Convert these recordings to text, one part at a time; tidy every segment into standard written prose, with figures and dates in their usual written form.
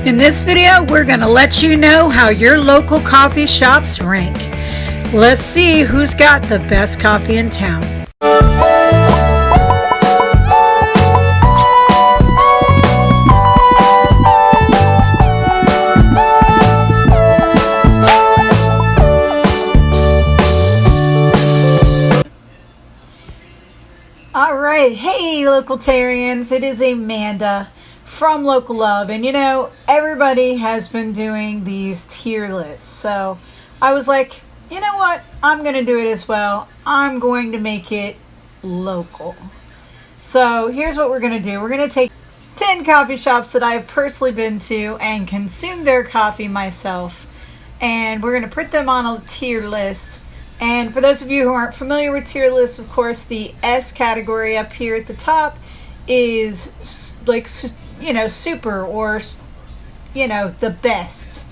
In this video, we're going to let you know how your local coffee shops rank. Let's see who's got the best coffee in town. All right, hey Localtarians, it is Amanda from Local Love, and you know, everybody has been doing these tier lists, so I was like, you know what, I'm going to do it as well. I'm going to make it local. So here's what we're going to do. We're going to take 10 coffee shops that I've personally been to and consumed their coffee myself, and we're going to put them on a tier list. And for those of you who aren't familiar with tier lists, of course, the S category up here at the top is like, you know, super, or, you know, the best.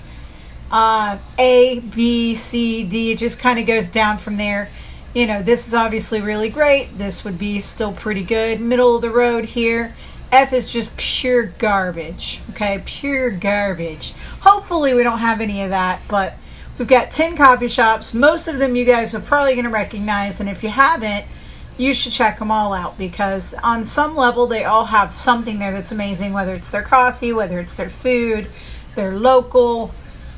A, B, C, D, it just kind of goes down from there. You know, this is obviously really great. This would be still pretty good. Middle of the road here. F is just pure garbage. Okay, pure garbage. Hopefully we don't have any of that, but we've got 10 coffee shops. Most of them you guys are probably going to recognize, and if you haven't, you should check them all out, because on some level they all have something there that's amazing, whether it's their coffee, whether it's their food, their local,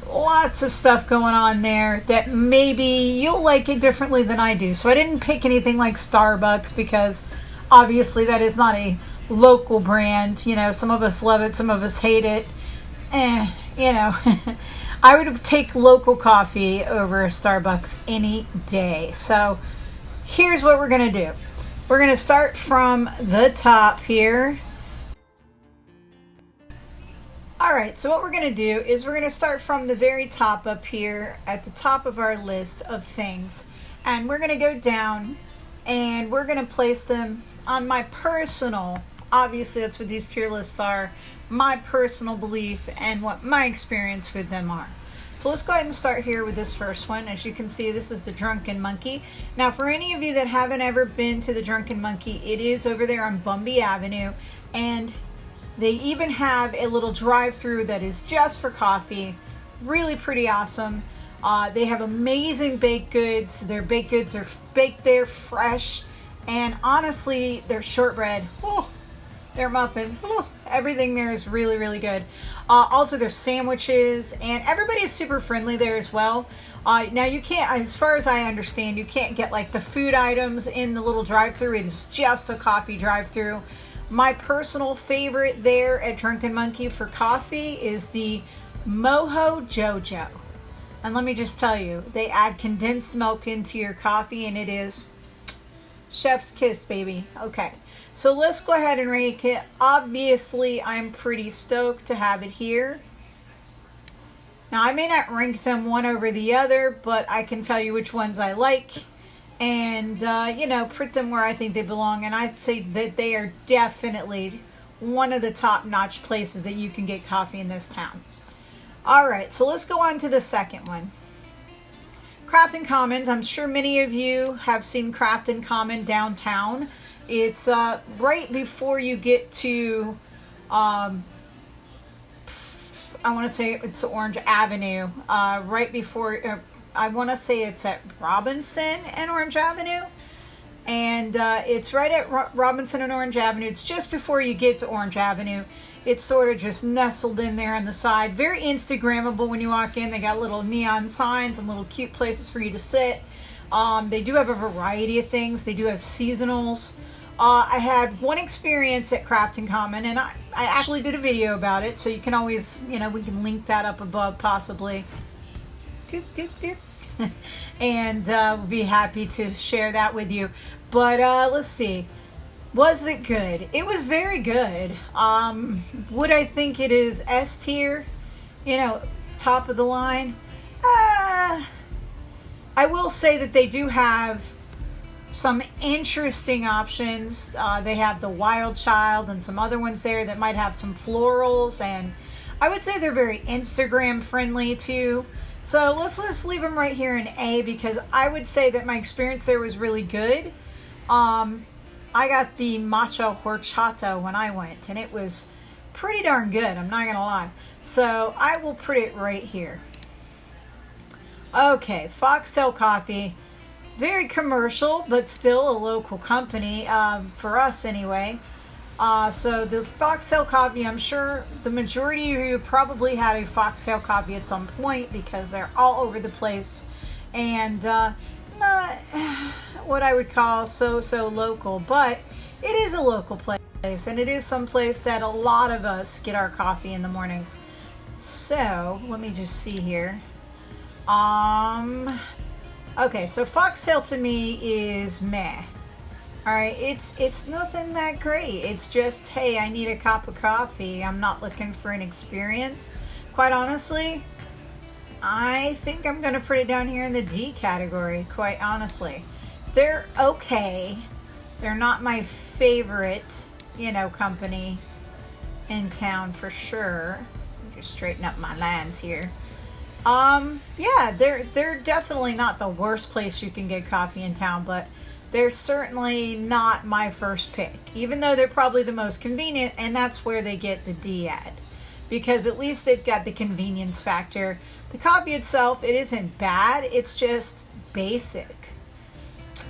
lots of stuff going on there that maybe you'll like it differently than I do. So I didn't pick anything like Starbucks, because obviously that is not a local brand. You know, some of us love it, some of us hate it. You know, I would take local coffee over Starbucks any day. So here's what we're going to do. We're going to start from the top here. Alright, so what we're going to do is we're going to start from the very top up here at the top of our list of things. And we're going to go down and we're going to place them on my personal, obviously that's what these tier lists are, my personal belief and what my experience with them are. So let's go ahead and start here with this first one. As you can see, this is the Drunken Monkey. Now, for any of you that haven't ever been to the Drunken Monkey, it is over there on Bumby Avenue, and they even have a little drive-through that is just for coffee. Really pretty awesome. They have amazing baked goods. Their baked goods are baked there fresh, and honestly, their shortbread, their muffins, everything there is really, really good. Also, their sandwiches, and everybody is super friendly there as well. Now, you can't, as far as I understand, you can't get like the food items in the little drive-thru. It is just a coffee drive-thru. My personal favorite there at Drunken Monkey for coffee is the Mojo Jojo. And let me just tell you, they add condensed milk into your coffee, and it is chef's kiss, baby. Okay, so let's go ahead and rank it. Obviously, I'm pretty stoked to have it here. Now, I may not rank them one over the other, but I can tell you which ones I like, and you know, put them where I think they belong. And I'd say that they are definitely one of the top-notch places that you can get coffee in this town. All right, so let's go on to the second one. Craft and Commons. I'm sure many of you have seen Craft and Common downtown. It's right before you get to, I want to say it's Orange Avenue. Right before, I want to say it's at Robinson and Orange Avenue. And it's right at Robinson and Orange Avenue. It's just before you get to Orange Avenue. It's sort of just nestled in there on the side. Very Instagrammable when you walk in. They got little neon signs and little cute places for you to sit. They do have a variety of things. They do have seasonals. I had one experience at Craft and Common, and I actually did a video about it. So you can always, you know, we can link that up above possibly. Doop, doop, doop. And we'll be happy to share that with you. But let's see. Was it good? It was very good. Would I think it is S tier? You know, top of the line? I will say that they do have some interesting options. They have the Wild Child and some other ones there that might have some florals, and I would say they're very Instagram friendly too. So let's just leave them right here in A, because I would say that my experience there was really good. I got the matcha horchata when I went, and it was pretty darn good, I'm not gonna lie. So I will put it right here. Okay, Foxtail Coffee, very commercial, but still a local company, for us anyway. So the Foxtail Coffee, I'm sure the majority of you probably had a Foxtail Coffee at some point because they're all over the place, and not what I would call so local, but it is a local place, and it is some place that a lot of us get our coffee in the mornings. So let me just see here. Okay, so Foxtail to me is meh. All right, it's nothing that great. It's just, hey, I need a cup of coffee. I'm not looking for an experience. Quite honestly, I think I'm gonna put it down here in the D category, quite honestly. They're okay. They're not my favorite, company in town for sure. Just straighten up my lines here. Yeah, they're definitely not the worst place you can get coffee in town, but they're certainly not my first pick, even though they're probably the most convenient, and that's where they get the D at, because at least they've got the convenience factor. The coffee itself, it isn't bad, it's just basic.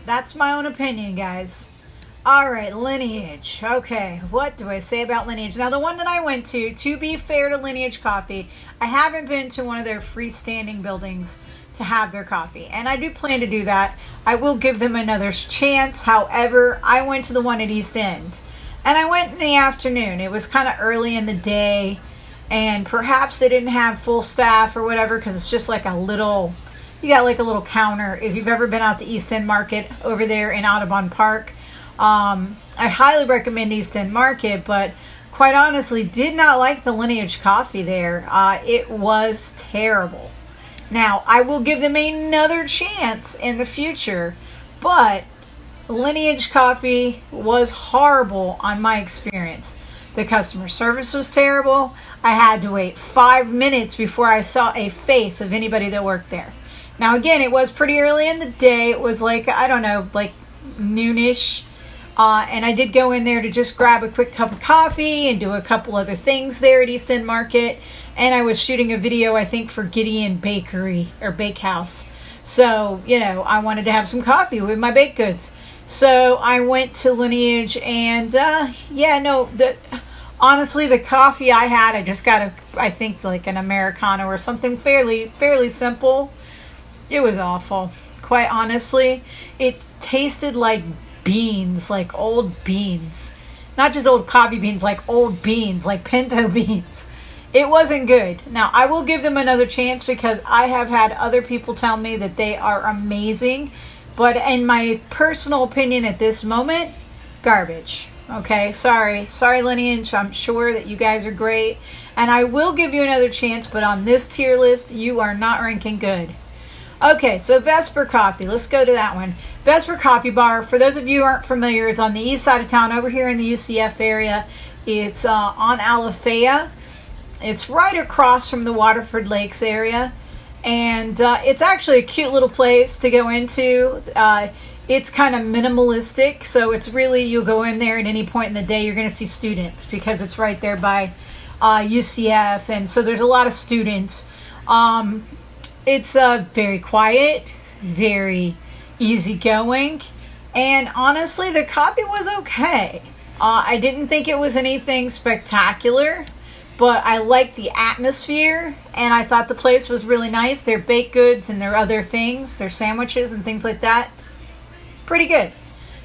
That's my own opinion, guys. All right, Lineage. Okay, what do I say about Lineage? Now, the one that I went to be fair to Lineage Coffee, I haven't been to one of their freestanding buildings to have their coffee, and I do plan to do that. I will give them another chance. However, I went to the one at East End, and I went in the afternoon. It was kind of early in the day, and perhaps they didn't have full staff or whatever, because it's just like a little, you got like a little counter. If you've ever been out to East End Market over there in Audubon Park, I highly recommend East End Market, but quite honestly, did not like the Lineage coffee there. It was terrible. Now, I will give them another chance in the future, but Lineage coffee was horrible on my experience. The customer service was terrible. I had to wait 5 minutes before I saw a face of anybody that worked there. Now, again, it was pretty early in the day. It was like, I don't know, like noonish. And I did go in there to just grab a quick cup of coffee and do a couple other things there at East End Market. And I was shooting a video, I think, for Gideon Bakery or Bakehouse. So, I wanted to have some coffee with my baked goods. So I went to Lineage, and honestly, the coffee I had, I just got I think like an Americano or something fairly simple. It was awful. Quite honestly, it tasted like beans, like old beans. Not just old coffee beans, like old beans, like pinto beans. It wasn't good. Now, I will give them another chance because I have had other people tell me that they are amazing. But in my personal opinion at this moment, garbage. Okay, sorry Lineage. I'm sure that you guys are great. And I will give you another chance, but on this tier list, you are not ranking good. Okay, so Vespr Coffee. Let's go to that one. Vespr Coffeebar, for those of you who aren't familiar, is on the east side of town over here in the UCF area. It's on Alafaya. It's right across from the Waterford Lakes area. And it's actually a cute little place to go into. It's kind of minimalistic, so it's really, you'll go in there at any point in the day, you're going to see students because it's right there by UCF, and so there's a lot of students. It's very quiet, very easygoing, and honestly, the coffee was okay. I didn't think it was anything spectacular, but I liked the atmosphere, and I thought the place was really nice. Their baked goods and their other things, their sandwiches and things like that, pretty good.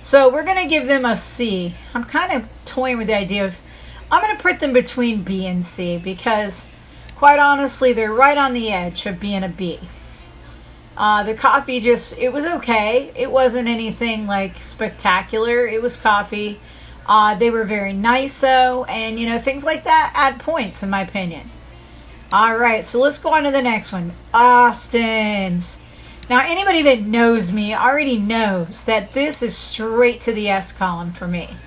So we're going to give them a C. I'm kind of toying with the idea of, I'm going to put them between B and C because, quite honestly, they're right on the edge of being a B. The coffee it was okay. It wasn't anything like spectacular. It was coffee. They were very nice though, and things like that add points in my opinion. All right, so let's go on to the next one. Austin's. Now, anybody that knows me already knows that this is straight to the S column for me.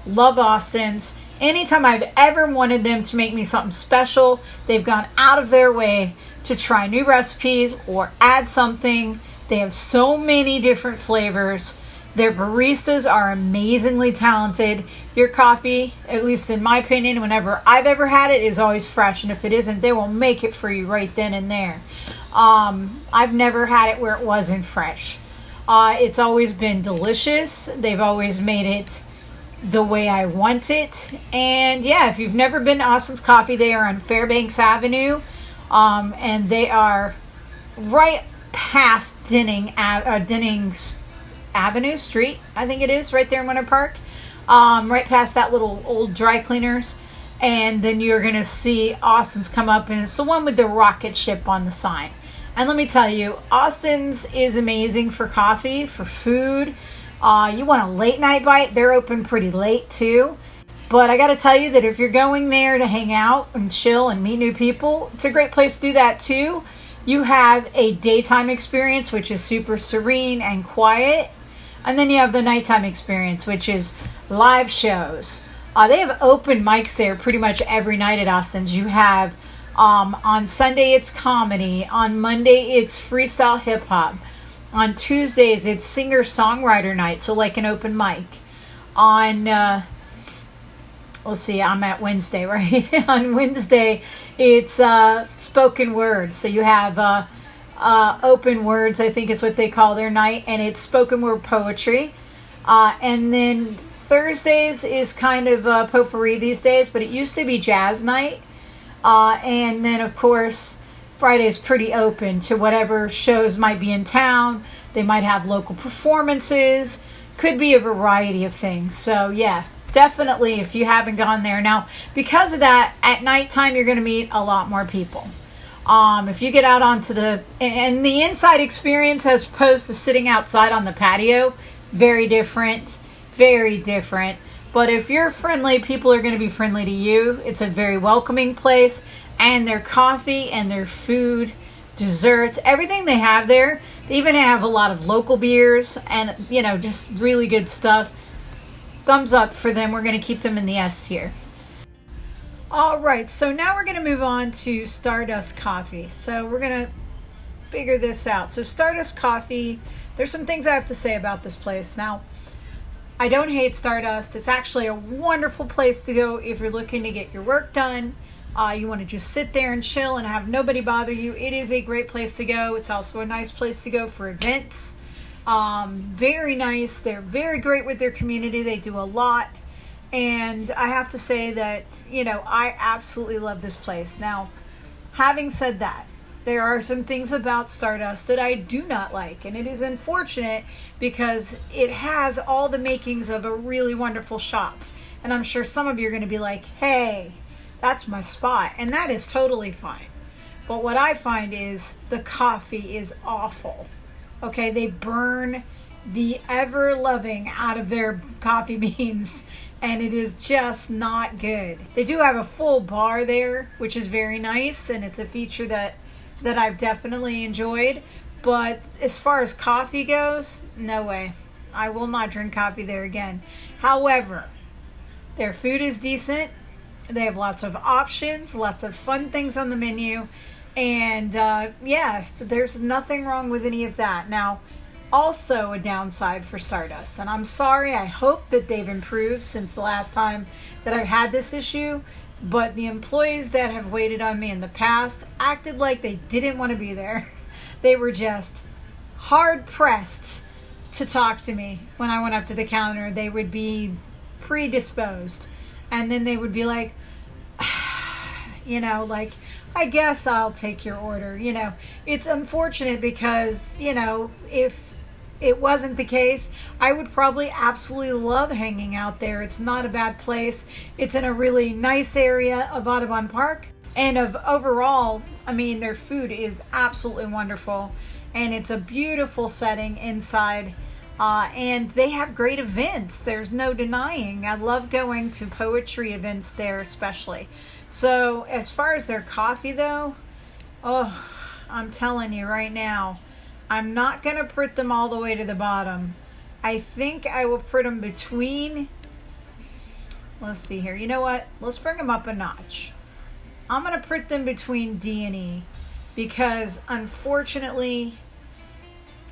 Love Austin's. Anytime I've ever wanted them to make me something special, they've gone out of their way to try new recipes or add something. They have so many different flavors. Their baristas are amazingly talented. Your coffee, at least in my opinion, whenever I've ever had it, is always fresh. And if it isn't, they will make it for you right then and there. I've never had it where it wasn't fresh. It's always been delicious. They've always made it the way I want it. And yeah, if you've never been to Austin's Coffee, they are on Fairbanks Avenue. And they are right past Denning's Avenue Street, I think it is, right there in Winter Park, right past that little old dry cleaners, and then you're gonna see Austin's come up, and it's the one with the rocket ship on the sign. And let me tell you, Austin's is amazing for coffee, for food. You want a late night bite, they're open pretty late too. But I gotta tell you that if you're going there to hang out and chill and meet new people, it's a great place to do that too. You have a daytime experience, which is super serene and quiet. And then you have the nighttime experience, which is live shows. They have open mics there pretty much every night at Austin's. You have, on Sunday it's comedy. On Monday it's freestyle hip hop. On Tuesdays it's singer-songwriter night, so like an open mic. On, let's see, I'm at Wednesday, right? On Wednesday it's spoken word. So you have open words, I think is what they call their night, and it's spoken word poetry. And then Thursdays is kind of potpourri these days, but it used to be jazz night. And then of course Friday's pretty open to whatever shows might be in town. They might have local performances, could be a variety of things. So yeah, definitely if you haven't gone there. Now because of that, at nighttime you're going to meet a lot more people. If you get out onto the inside experience as opposed to sitting outside on the patio, very different, very different. But if you're friendly, people are going to be friendly to you. It's a very welcoming place, and their coffee and their food, desserts, everything they have there. They even have a lot of local beers and, just really good stuff. Thumbs up for them. We're going to keep them in the S tier. All right, so now we're going to move on to Stardust Coffee. So we're going to figure this out. So Stardust Coffee, there's some things I have to say about this place. Now, I don't hate Stardust. It's actually a wonderful place to go if you're looking to get your work done. You want to just sit there and chill and have nobody bother you. It is a great place to go. It's also a nice place to go for events. Very nice. They're very great with their community. They do a lot. And I have to say that, I absolutely love this place. Now, having said that, there are some things about Stardust that I do not like. And it is unfortunate because it has all the makings of a really wonderful shop. And I'm sure some of you are going to be like, hey, that's my spot. And that is totally fine. But what I find is the coffee is awful. Okay, they burn the ever-loving out of their coffee beans, and it is just not good. They do have a full bar there, which is very nice, and it's a feature that I've definitely enjoyed. But as far as coffee goes, no way. I will not drink coffee there again. However, their food is decent. They have lots of options, lots of fun things on the menu. And there's nothing wrong with any of that. Now, also a downside for Stardust, and I'm sorry, I hope that they've improved since the last time that I've had this issue, but the employees that have waited on me in the past acted like they didn't want to be there. They were just hard pressed to talk to me when I went up to the counter. They would be predisposed, and then they would be like, I guess I'll take your order. It's unfortunate because, if it wasn't the case, I would probably absolutely love hanging out there. It's not a bad place. It's in a really nice area of Audubon Park. And overall, their food is absolutely wonderful. And it's a beautiful setting inside. And they have great events. There's no denying. I love going to poetry events there especially. So as far as their coffee though, I'm telling you right now, I'm not going to put them all the way to the bottom. I think I will put them between, let's see here. You know what? Let's bring them up a notch. I'm going to put them between D and E because unfortunately,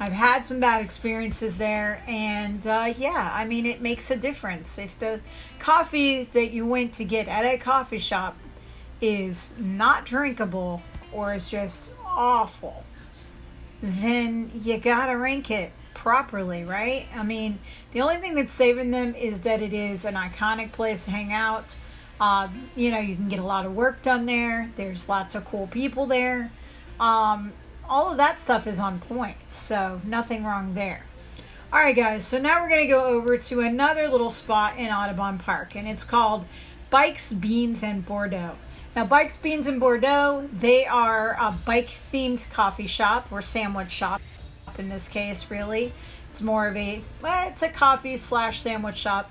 I've had some bad experiences there, and yeah, I mean, it makes a difference. If the coffee that you went to get at a coffee shop is not drinkable or is just awful, then you gotta rank it properly, right? I mean, the only thing that's saving them is that it is an iconic place to hang out. You know, you can get a lot of work done there. There's lots of cool people there. All of that stuff is on point, so nothing wrong there. All right, guys, so now we're going to go over to another little spot in Audubon Park, and it's called Bikes, Beans, and Bordeaux. Now, Bikes, Beans, and Bordeaux, they are a bike-themed coffee shop, or sandwich shop in this case, really. It's more of a, well, it's a coffee / sandwich shop.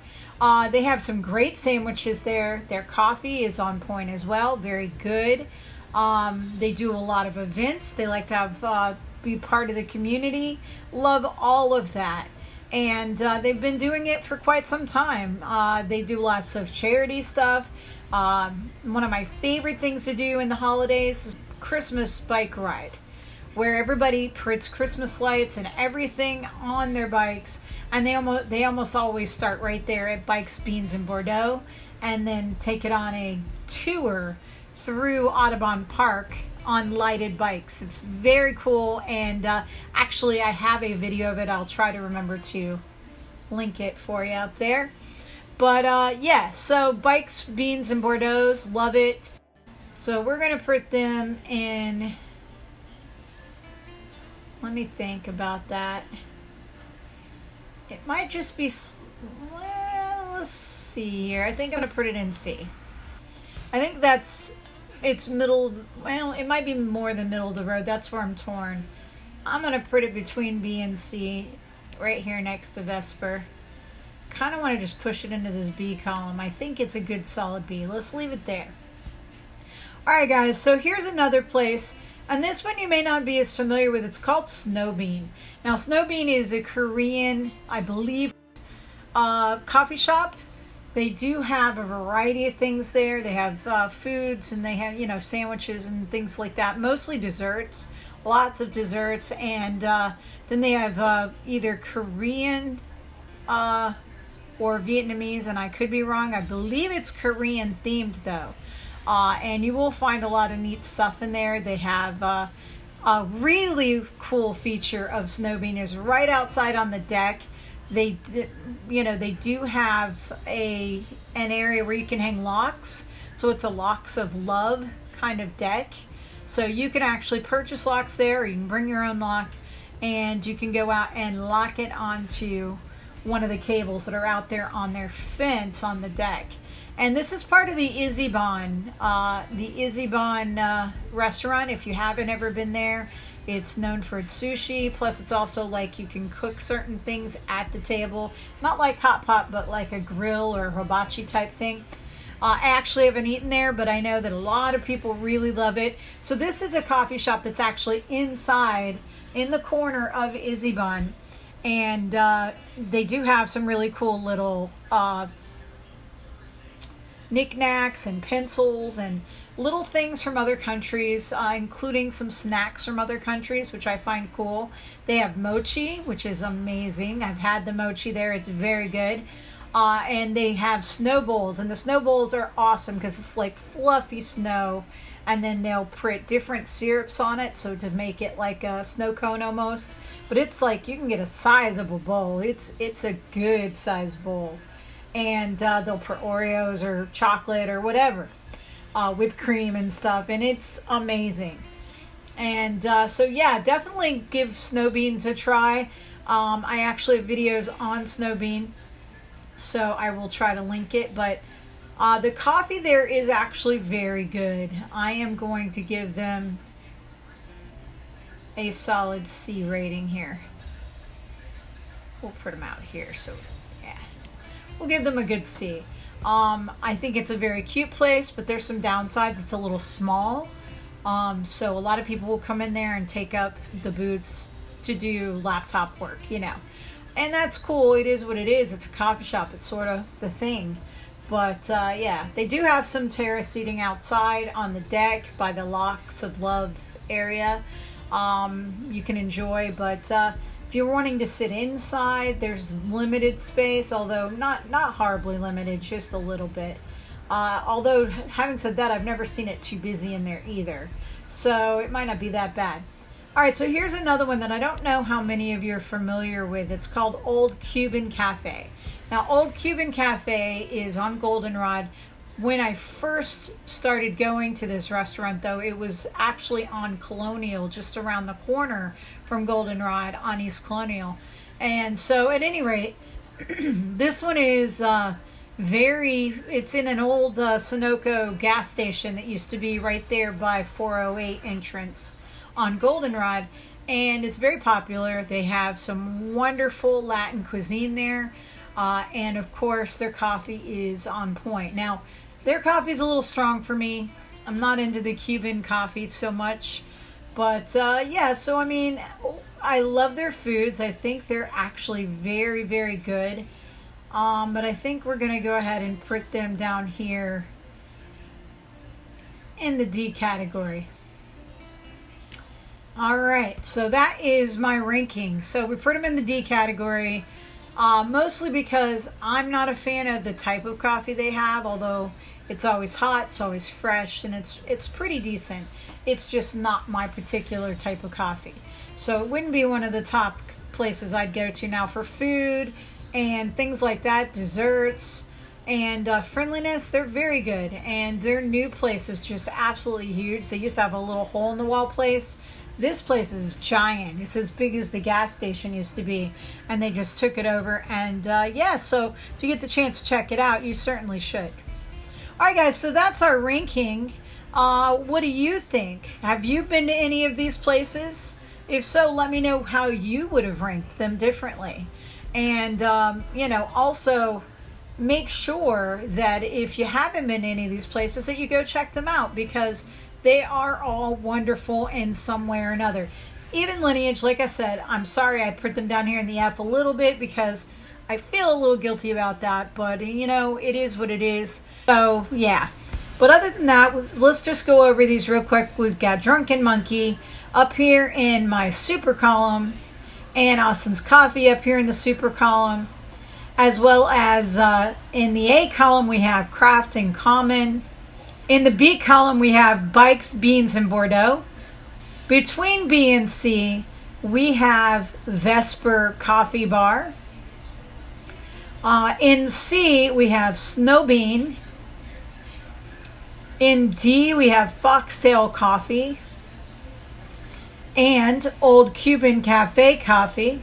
They have some great sandwiches there. Their coffee is on point as well, very good. They do a lot of events. They like to have be part of the community. Love all of that. And they've been doing it for quite some time. They do lots of charity stuff. One of my favorite things to do in the holidays is Christmas bike ride, where everybody puts Christmas lights and everything on their bikes, and they almost always start right there at Bikes, Beans, and Bordeaux, and then take it on a tour through Audubon Park on lighted bikes. It's very cool, and actually I have a video of it. I'll try to remember to link it for you up there. But yeah, so Bikes, Beans, and Bordeaux, love it. So we're going to put them in, let me think about that. It might just be, well, let's see here. I think I'm going to put it in C. I think it's middle, well, it might be more than middle of the road. That's where I'm torn. I'm going to put it between B and C, right here next to Vespr. Kind of want to just push it into this B column. I think it's a good solid B. Let's leave it there. All right, guys, so here's another place. And this one you may not be as familiar with. It's called Snowbean. Now, Snowbean is a Korean, I believe, coffee shop. They do have a variety of things there. They have foods, and they have, you know, sandwiches and things like that. Mostly desserts, lots of desserts. And then they have either Korean or Vietnamese, and I could be wrong. I believe it's Korean themed though. And you will find a lot of neat stuff in there. They have a really cool feature of Snowbean is right outside on the deck. They do have an area where you can hang locks. So it's a locks of love kind of deck. So you can actually purchase locks there, or you can bring your own lock, and you can go out and lock it onto one of the cables that are out there on their fence on the deck. And this is part of the Iseban restaurant. If you haven't ever been there, it's known for its sushi. Plus, it's also like you can cook certain things at the table. Not like hot pot, but like a grill or hibachi type thing. I actually haven't eaten there, but I know that a lot of people really love it. So this is a coffee shop that's actually inside, in the corner of Iseban. And they do have some really cool little knickknacks and pencils and little things from other countries, including some snacks from other countries, which I find cool. They have mochi, which is amazing. I've had the mochi there. It's very good. And they have snow bowls, and the snow bowls are awesome because it's like fluffy snow, and then they'll put different syrups on it, so to make it like a snow cone almost. But it's like you can get a sizable bowl. It's a good size bowl. And they'll put Oreos or chocolate or whatever, whipped cream and stuff, and it's amazing. And so yeah, definitely give Snowbeans a try. I actually have videos on Snowbean, so I will try to link it. But the coffee there is actually very good. I am going to give them a solid C rating here. We'll put them out here, so we'll give them a good C. I think it's a very cute place, but there's some downsides. It's a little small. So a lot of people will come in there and take up the booths to do laptop work, you know. And that's cool. It is what it is. It's a coffee shop. It's sort of the thing. But yeah, they do have some terrace seating outside on the deck by the Locks of Love area. You can enjoy, but If you're wanting to sit inside, there's limited space, although not horribly limited, just a little bit. Although, having said that, I've never seen it too busy in there either. So it might not be that bad. All right, so here's another one that I don't know how many of you are familiar with. It's called Old Cuban Cafe. Now, Old Cuban Cafe is on Goldenrod. When I first started going to this restaurant, though, it was actually on Colonial, just around the corner from Goldenrod on East Colonial. And so, at any rate, this one is it's in an old Sunoco gas station that used to be right there by 408 entrance on Goldenrod. And it's very popular. They have some wonderful Latin cuisine there. And, of course, their coffee is on point. Now, their coffee is a little strong for me. I'm not into the Cuban coffee so much. But, yeah, so, I mean, I love their foods. I think they're actually very, very good. But I think we're going to go ahead and put them down here in the D category. All right, so that is my ranking. So we put them in the D category. Mostly because I'm not a fan of the type of coffee they have, although it's always hot, it's always fresh, and it's pretty decent. It's just not my particular type of coffee. So it wouldn't be one of the top places I'd go to. Now for food and things like that, desserts and friendliness, they're very good. And their new place is just absolutely huge. They used to have a little hole in the wall place. This place is giant. It's as big as the gas station used to be, and they just took it over. And yeah, so if you get the chance to check it out, you certainly should. All right, guys, so that's our ranking. What do you think? Have you been to any of these places? If so, let me know how you would have ranked them differently. And, you know, also make sure that if you haven't been to any of these places, that you go check them out, because they are all wonderful in some way or another. Even Lineage, like I said, I'm sorry I put them down here in the F a little bit because I feel a little guilty about that, but you know, it is what it is. So yeah, but other than that, let's just go over these real quick. We've got Drunken Monkey up here in my super column, and Austin's Coffee up here in the super column, as well as in the A column we have Craft and Common. In the B column, we have Bikes, Beans, and Bordeaux. Between B and C, we have Vespr Coffeebar. In C, we have Snowbean. In D, we have Foxtail Coffee and Old Cuban Cafe Coffee.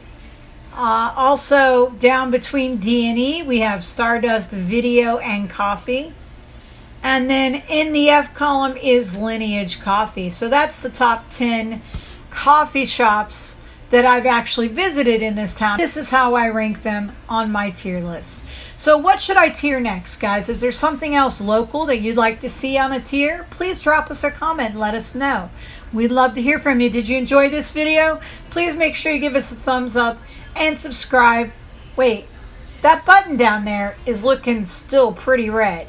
Also, down between D and E, we have Stardust Video and Coffee. And then in the F column is Lineage Coffee. So that's the top 10 coffee shops that I've actually visited in this town. This is how I rank them on my tier list. So what should I tier next, guys? Is there something else local that you'd like to see on a tier? Please drop us a comment and let us know. We'd love to hear from you. Did you enjoy this video? Please make sure you give us a thumbs up and subscribe. Wait, that button down there is looking still pretty red.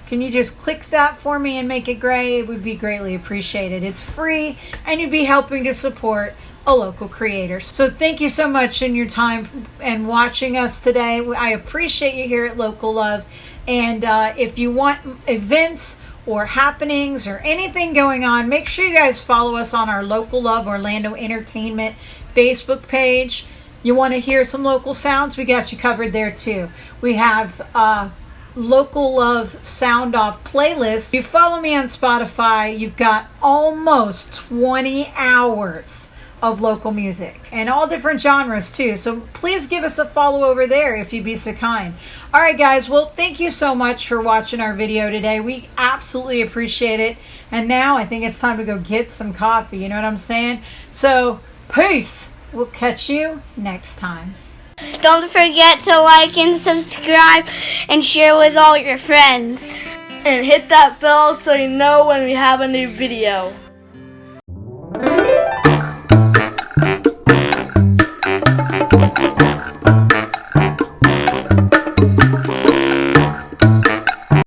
Can you just click that for me and make it gray? It would be greatly appreciated. It's free, and you'd be helping to support a local creator. So thank you so much in your time and watching us today. I appreciate you here at Local Love. And if you want events or happenings or anything going on, make sure you guys follow us on our Local Love Orlando Entertainment Facebook page. You want to hear some local sounds? We got you covered there too. We have Local Love Sound Off playlist. If you follow me on Spotify, you've got almost 20 hours of local music and all different genres too. So please give us a follow over there if you'd be so kind. All right, guys. Well, thank you so much for watching our video today. We absolutely appreciate it. And now I think it's time to go get some coffee. You know what I'm saying? So peace. We'll catch you next time. Don't forget to like and subscribe and share with all your friends. And hit that bell so you know when we have a new video.